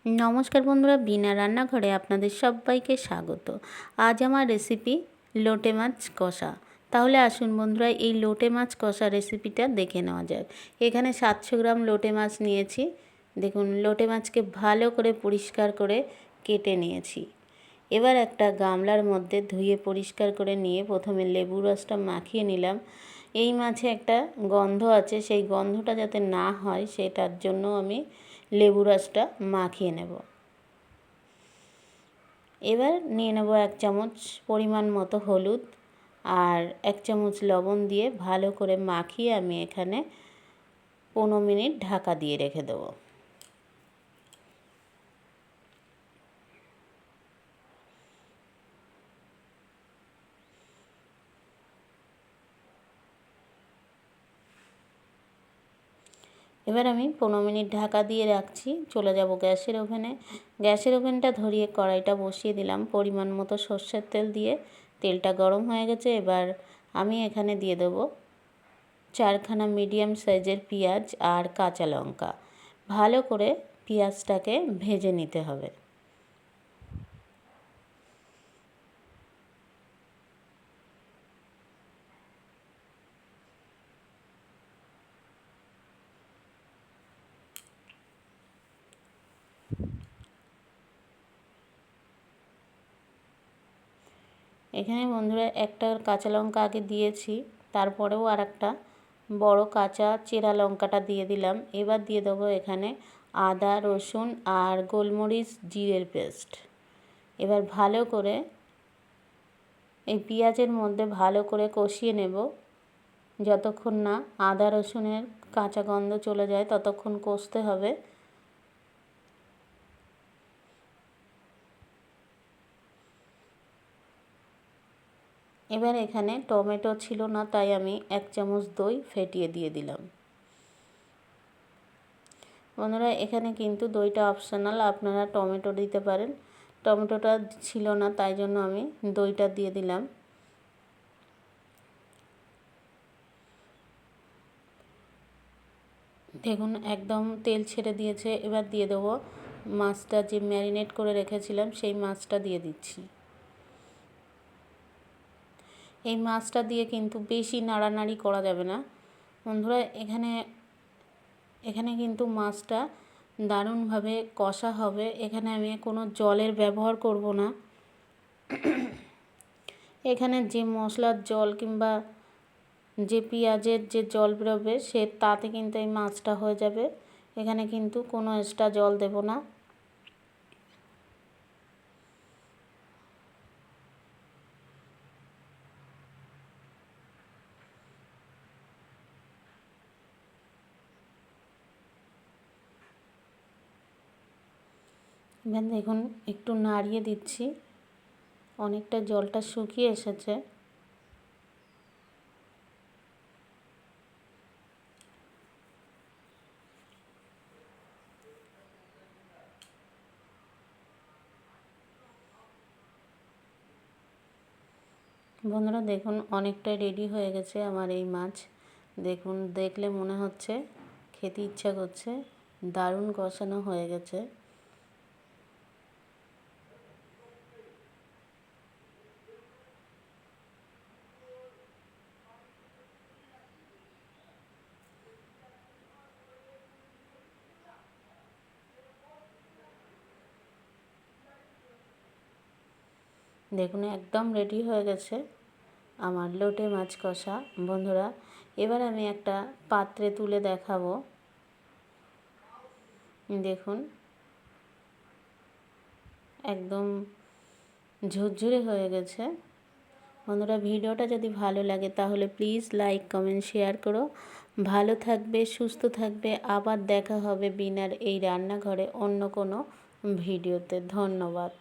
নমস্কার বন্ধুরা, বিনা রান্নাঘরে আপনাদের সবাইকে স্বাগত। আজ আমার রেসিপি লোটে মাছ কষা। তাহলে আসুন বন্ধুরা, এই লোটে মাছ কষা রেসিপিটা দেখে নেওয়া যাক। এখানে 700 গ্রাম লোটে মাছ নিয়েছি। দেখুন, লোটে মাছকে ভালো করে পরিষ্কার করে কেটে নিয়েছি। এবার একটা গামলার মধ্যে ধুয়ে পরিষ্কার করে নিয়ে প্রথমে লেবু রসটা মাখিয়ে নিলাম। এই মাছে একটা গন্ধ আছে, সেই গন্ধটা যাতে না হয় সেটার জন্য আমি লেবু রসটা মাখিয়ে নেব। এবার নিয়ে নেব 1 চামচ পরিমাণ মতো হলুদ আর 1 চামচ লবণ দিয়ে ভালো করে মাখিয়ে আমি এখানে 15 মিনিট ঢাকা দিয়ে রেখে দেবো। এবার আমি 15 মিনিট ঢাকা দিয়ে রাখছি। চলে যাব গ্যাসের ওভেনে। গ্যাসের ওভেনটা ধরিয়ে কড়াইটা বসিয়ে দিলাম। পরিমাণ মতো সর্ষের তেল দিয়ে তেলটা গরম হয়ে গেছে। এবার আমি এখানে দিয়ে দেবো 4খানা মিডিয়াম সাইজের পেঁয়াজ আর কাঁচা লঙ্কা। ভালো করে পেঁয়াজটাকে ভেজে নিতে হবে। এখানে বন্ধুরা একটা কাঁচা লঙ্কা আগে দিয়েছি, তারপরেও আর একটা বড় কাঁচা চেরা লঙ্কাটা দিয়ে দিলাম। এবার দিয়ে দেবো এখানে আদা, রসুন আর গোলমরিচ জিরের পেস্ট। এবার ভালো করে এই পেঁয়াজের মধ্যে ভালো করে কষিয়ে নেব। যতক্ষণ না আদা রসুনের কাঁচা গন্ধ চলে যায় ততক্ষণ কষতে হবে। এবার এখানে টমেটো ছিল না, তাই আমি 1 চামচ দই ফেটিয়ে দিয়ে দিলাম। বন্ধুরা, এখানে কিন্তু দইটা অপশনাল, আপনারা টমেটো দিতে পারেন। টমেটোটা ছিল না, তাই জন্য আমি দইটা দিয়ে দিলাম। দেখুন একদম তেল ছেড়ে দিয়েছে। এবার দিয়ে দেবো মাছটা, যে ম্যারিনেট করে রেখেছিলাম সেই মাছটা দিয়ে দিচ্ছি। এই মাছটা দিয়ে কিন্তু বেশি নাড়ানাড়ি করা যাবে না বন্ধুরা। এখানে কিন্তু মাছটা দারুণভাবে কষা হবে। এখানে আমি কোনো জলের ব্যবহার করব না। এখানে যে মশলার জল কিংবা যে পেঁয়াজের যে জল বেরোবে তাতে কিন্তু এই মাছটা হয়ে যাবে। এখানে কিন্তু কোনো এক্সট্রা জল দেব না। এবার দেখুন একটু নাড়িয়ে দিচ্ছি, অনেকটা জলটা শুকিয়ে এসেছে। বন্ধুরা দেখুন অনেকটাই রেডি হয়ে গেছে আমার এই মাছ। দেখুন, দেখলে মনে হচ্ছে খেতে ইচ্ছা করছে। দারুণ কষানো হয়ে গেছে। দেখুন একদম রেডি হয়ে গেছে আমার লোটে মাছ কষা। বন্ধুরা, এবার আমি একটা পাত্রে তুলে দেখাবো। দেখুন একদম ঝুরঝুরে হয়ে গেছে। বন্ধুরা, ভিডিওটা যদি ভালো লাগে তাহলে প্লিজ লাইক, কমেন্ট, শেয়ার করো। ভালো থাকবে, সুস্থ থাকবে। আবার দেখা হবে বিনার এই রান্নাঘরে অন্য কোনো ভিডিওতে। ধন্যবাদ।